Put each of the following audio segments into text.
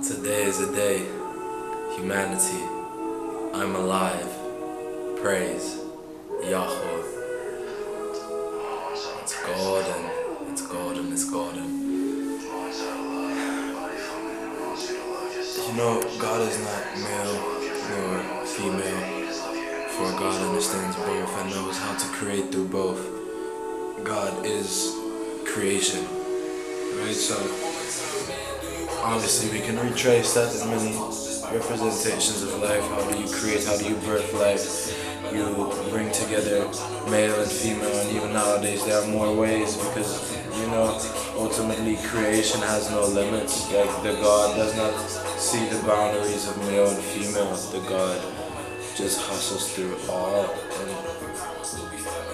Today is a day. Humanity. I'm alive. Praise. Yahweh. It's golden. It's golden. It's golden. You know, God is not male nor female, for God understands both and knows how to create through both. God is creation, right? So, obviously, we can retrace that in many representations of life. How do you create? How do you birth life? You bring together male and female, and even nowadays there are more ways because ultimately creation has no limits. Like the God does not see the boundaries of male and female. The God just hustles through all, and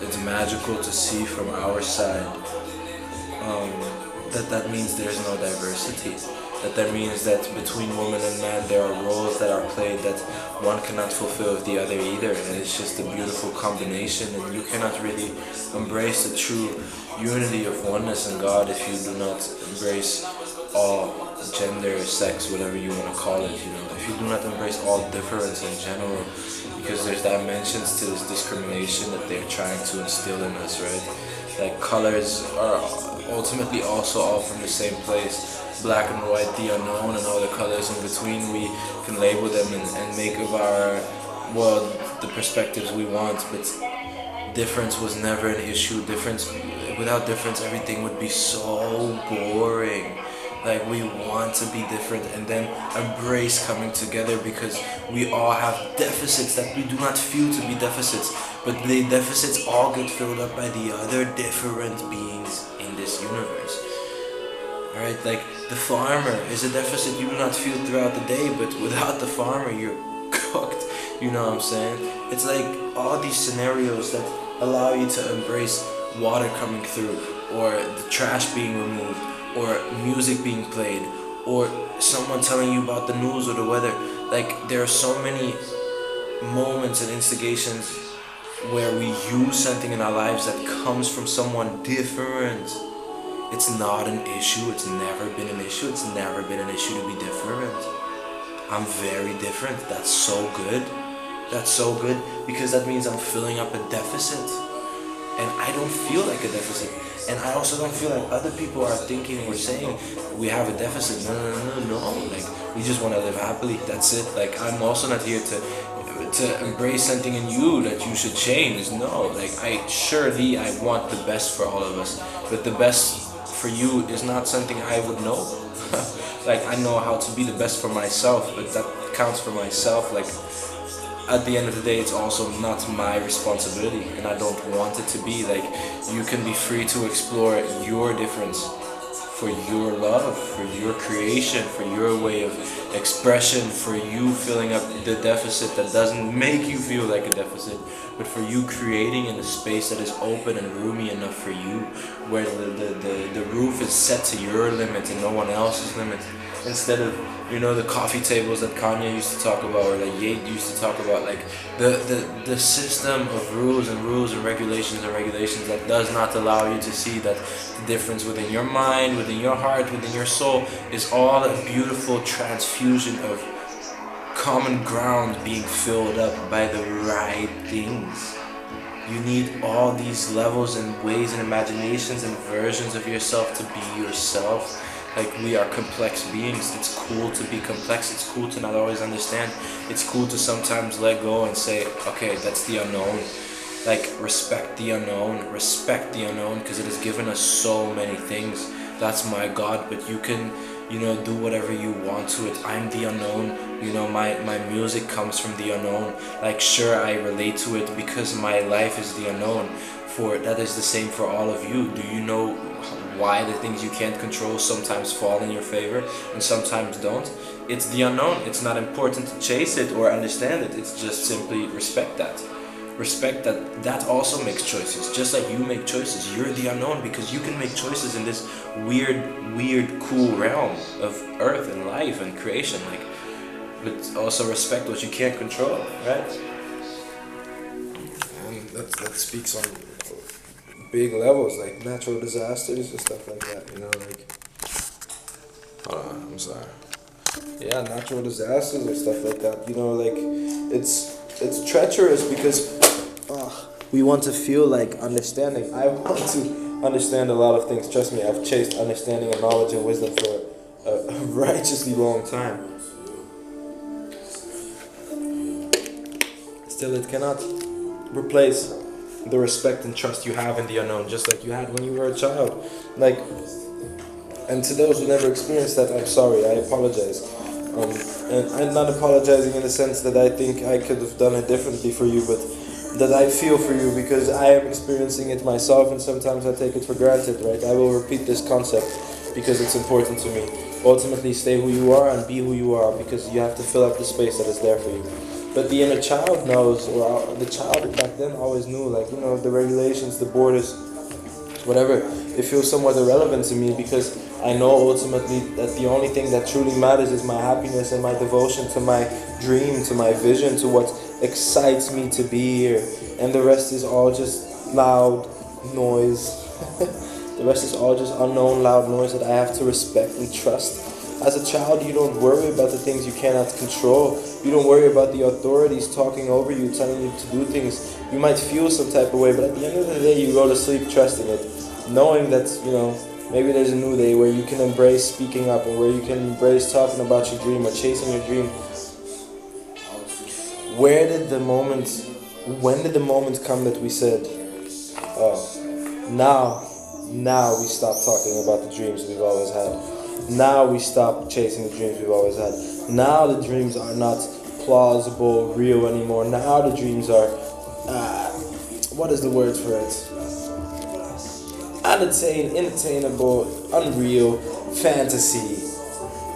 it's magical to see from our side that means there's no diversity. That means that between woman and man there are roles that are played that one cannot fulfill with the other either, and it's just a beautiful combination, and you cannot really embrace the true unity of oneness in God if you do not embrace all gender, sex, whatever you want to call it, if you do not embrace all difference in general, because there's dimensions to this discrimination that they're trying to instill in us, right? Like colors are ultimately also all from the same place. Black and white, the unknown, and all the colors in between, we can label them and make of our world the perspectives we want, but difference was never an issue. Without difference, everything would be so boring. Like, we want to be different and then embrace coming together, because we all have deficits that we do not feel to be deficits, but the deficits all get filled up by the other different beings in this universe. Right? Like, the farmer is a deficit you do not feel throughout the day, but without the farmer, you're cooked. You know what I'm saying? It's like all these scenarios that allow you to embrace water coming through, or the trash being removed, or music being played, or someone telling you about the news or the weather. Like, there are so many moments and instigations where we use something in our lives that comes from someone different. It's not an issue. It's never been an issue. It's never been an issue to be different. I'm very different. That's so good. That's so good, because that means I'm filling up a deficit. And I don't feel like a deficit. And I also don't feel like other people are thinking or saying we have a deficit. No. Like, we just want to live happily. That's it. Like, I'm also not here to embrace something in you that you should change. No. Like, I want the best for all of us. But the best for you is not something I would know. Like, I know how to be the best for myself, but that counts for myself. Like, at the end of the day, it's also not my responsibility, and I don't want it to be. Like, you can be free to explore your difference for your love, for your creation, for your way of expression, for you filling up the deficit that doesn't make you feel like a deficit, but for you creating in a space that is open and roomy enough for you, where the roof is set to your limit and no one else's limit. Instead of, the coffee tables that Kanye used to talk about, or that Ye used to talk about, like the system of rules and regulations that does not allow you to see that the difference within your mind, within your heart, within your soul is all a beautiful transfusion of common ground being filled up by the right things. You need all these levels and ways and imaginations and versions of yourself to be yourself. Like, we are complex beings. It's cool to be complex. It's cool to not always understand. It's cool to sometimes let go and say, okay, that's the unknown. Like, respect the unknown, because it has given us so many things. That's my God, but you can, do whatever you want to it. I'm the unknown. My music comes from the unknown. Like, sure, I relate to it because my life is the unknown. That is the same for all of you. Do you know why the things you can't control sometimes fall in your favor and sometimes don't? It's the unknown. It's not important to chase it or understand it. It's just simply respect that. Respect that also makes choices. Just like you make choices, you're the unknown, because you can make choices in this weird, cool realm of earth and life and creation. Like, but also respect what you can't control, right? And that speaks on big levels, like natural disasters and stuff like that, like, hold on, I'm sorry. Yeah, natural disasters or stuff like that. You know, like it's treacherous because we want to feel like understanding. I want to understand a lot of things. Trust me, I've chased understanding and knowledge and wisdom for a righteously long time. Still, it cannot replace the respect and trust you have in the unknown, just like you had when you were a child. Like, and to those who never experienced that, I'm sorry. I apologize. And I'm not apologizing in the sense that I think I could have done it differently for you, but that I feel for you because I am experiencing it myself, and sometimes I take it for granted, right? I will repeat this concept because it's important to me. Ultimately, stay who you are and be who you are because you have to fill up the space that is there for you. But the inner child knows, or the child back then always knew, like, you know, the regulations, the borders, whatever. It feels somewhat irrelevant to me because I know ultimately that the only thing that truly matters is my happiness and my devotion to my dream, to my vision, to what excites me to be here. And the rest is all just loud noise. The rest is all just unknown loud noise that I have to respect and trust. As a child, you don't worry about the things you cannot control. You don't worry about the authorities talking over you, telling you to do things. You might feel some type of way, but at the end of the day, you go to sleep trusting it. Knowing that, you know, maybe there's a new day where you can embrace speaking up and where you can embrace talking about your dream or chasing your dream. When did the moment come that we said, oh, now we stop talking about the dreams we've always had. Now we stop chasing the dreams we've always had. Now the dreams are not plausible, real anymore. Now the dreams are, what is the word for it? Unattainable, unreal, fantasy.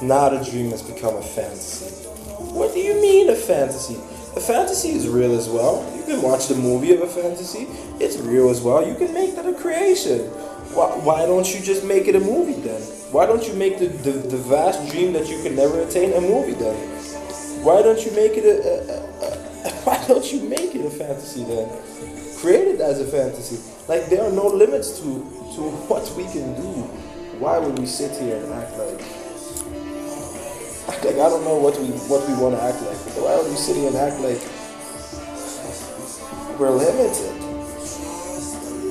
Now the dream has become a fantasy. What do you mean a fantasy? A fantasy is real as well. You can watch the movie of a fantasy. It's real as well. You can make that a creation. Why don't you just make it a movie then? Why don't you make the vast dream that you can never attain a movie then? Why don't you make it why don't you make it a fantasy then? Create it as a fantasy. Like, there are no limits to what we can do. Why would we sit here and act like I don't know what we want to act like. But why would we sit here and act like we're limited?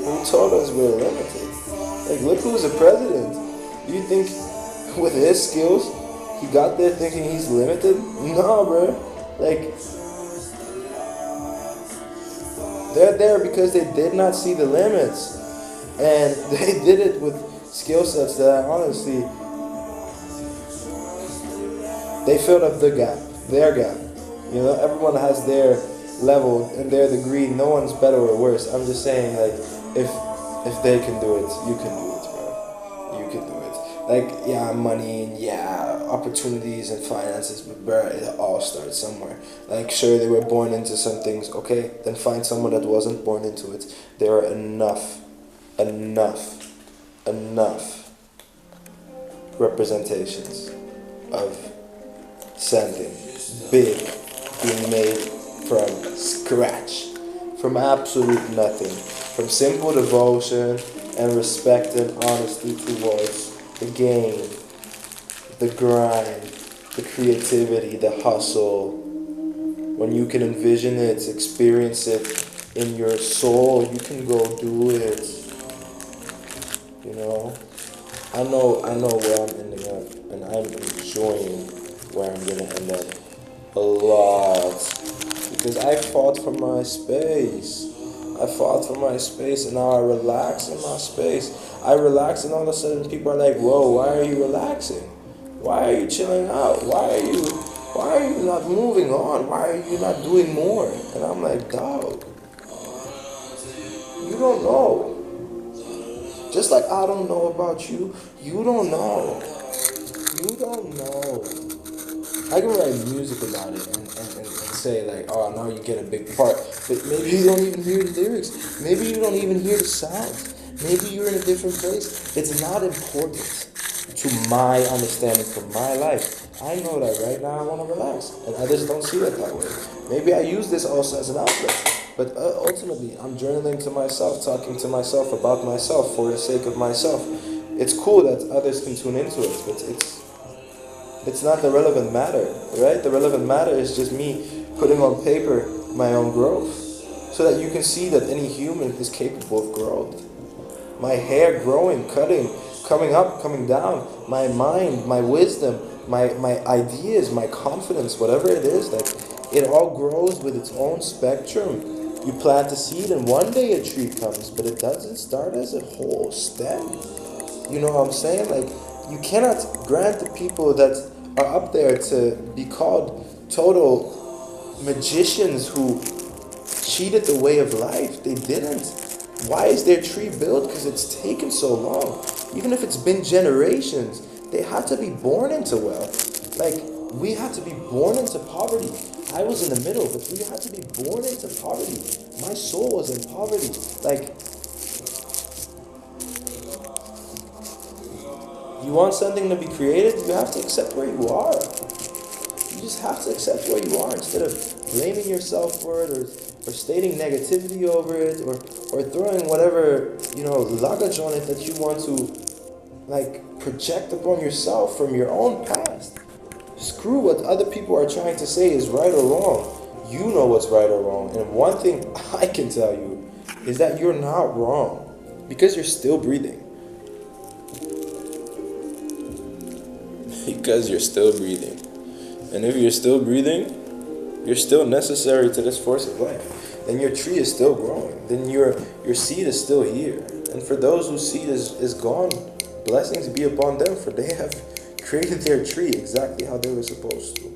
Who told us we're limited? Like, look who's the president. Do you think with his skills he got there thinking he's limited? No, bro. Like, they're there because they did not see the limits. And they did it with skill sets that honestly, they filled up the gap, their gap. You know, everyone has their level and their degree. No one's better or worse. I'm just saying, like, if they can do it, you can do it, bro. You can do it. Like, yeah, money and yeah, opportunities and finances, but bro, it all starts somewhere. Like, sure, they were born into some things, okay? Then find someone that wasn't born into it. There are enough representations of something big being made from scratch, from absolute nothing, from simple devotion and respect and honesty towards the game, the grind, the creativity, the hustle. When you can envision it, experience it in your soul, you can go do it. You know, I know where I'm ending up, and I'm enjoying where I'm gonna end up a lot, because I fought for my space. And now I relax in my space. I relax, and all of a sudden people are like, "Whoa, why are you relaxing? Why are you chilling out? Why are you not moving on? Why are you not doing more?" And I'm like, "Dog, you don't know. Just like I don't know about you, you don't know. You don't know." I can write music about it and say like, "Oh, now you get a big part," but maybe you don't even hear the lyrics. Maybe you don't even hear the sounds. Maybe you're in a different place. It's not important to my understanding for my life. I know that right now I want to relax, and others don't see it that way. Maybe I use this also as an outlet, but ultimately I'm journaling to myself, talking to myself about myself for the sake of myself. It's cool that others can tune into it, but It's not the relevant matter, right? The relevant matter is just me putting on paper my own growth, so that you can see that any human is capable of growth. My hair growing, cutting, coming up, coming down, my mind, my wisdom, my ideas, my confidence, whatever it is, like, it all grows with its own spectrum. You plant a seed and one day a tree comes, but it doesn't start as a whole stem. You know what I'm saying? Like, you cannot grant the people that are up there to be called total magicians who cheated the way of life. They didn't. Why is their tree built? Because it's taken so long. Even if it's been generations, they had to be born into wealth. Like, we had to be born into poverty. I was in the middle, but we had to be born into poverty. My soul was in poverty. Like, you want something to be created, you have to accept where you are. You just have to accept where you are instead of blaming yourself for it, or stating negativity over it, or throwing whatever, luggage on it that you want to, like, project upon yourself from your own past. Screw what other people are trying to say is right or wrong. You know what's right or wrong. And one thing I can tell you is that you're not wrong, because you're still breathing. Because you're still breathing. And if you're still breathing, you're still necessary to this force of life. Then your tree is still growing. Then your seed is still here. And for those whose seed is gone, blessings be upon them, for they have created their tree exactly how they were supposed to.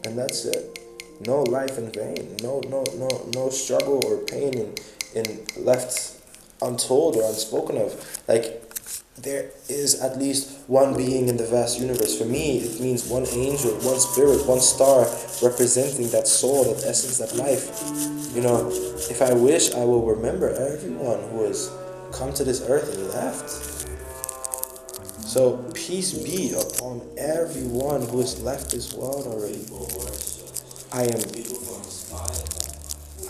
And that's it. No life in vain. No struggle or pain in left untold or unspoken of. Like, there is at least one being in the vast universe. For me, it means one angel, one spirit, one star representing that soul, that essence, that life. If I wish, I will remember everyone who has come to this earth and left. So peace be upon everyone who has left this world already. I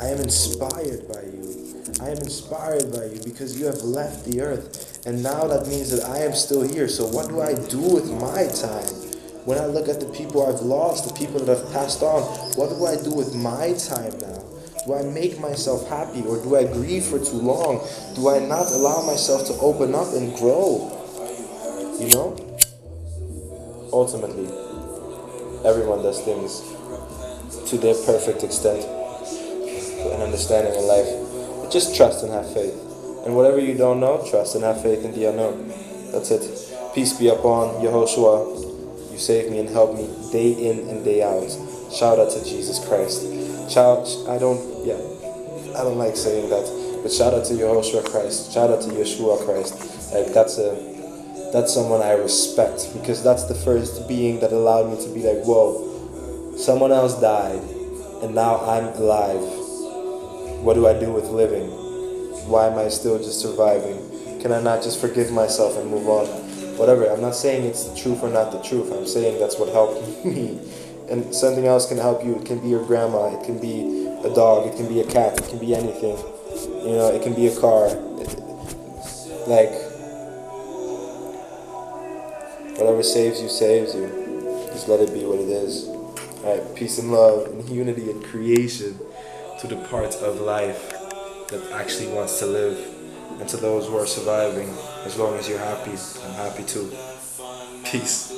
am inspired by you. I am inspired by you because you have left the earth. And now that means that I am still here. So what do I do with my time? When I look at the people I've lost, the people that have passed on, what do I do with my time now? Do I make myself happy, or do I grieve for too long? Do I not allow myself to open up and grow? Ultimately, everyone does things to their perfect extent and understanding in life. But just trust and have faith. And whatever you don't know, trust and have faith in the unknown. That's it. Peace be upon Yehoshua. You save me and help me day in and day out. Shout out to Jesus Christ. I don't like saying that, but shout out to Yehoshua Christ. Shout out to Yeshua Christ. Like, that's someone I respect, because that's the first being that allowed me to be like, whoa, someone else died and now I'm alive. What do I do with living? Why am I still just surviving? Can I not just forgive myself and move on? Whatever. I'm not saying it's the truth or not the truth. I'm saying that's what helped me. And something else can help you. It can be your grandma. It can be a dog. It can be a cat. It can be anything. It can be a car. Whatever saves you, saves you. Just let it be what it is. Alright, peace and love and unity and creation to the part of life that actually wants to live, and to those who are surviving. As long as you're happy, I'm happy too. Peace.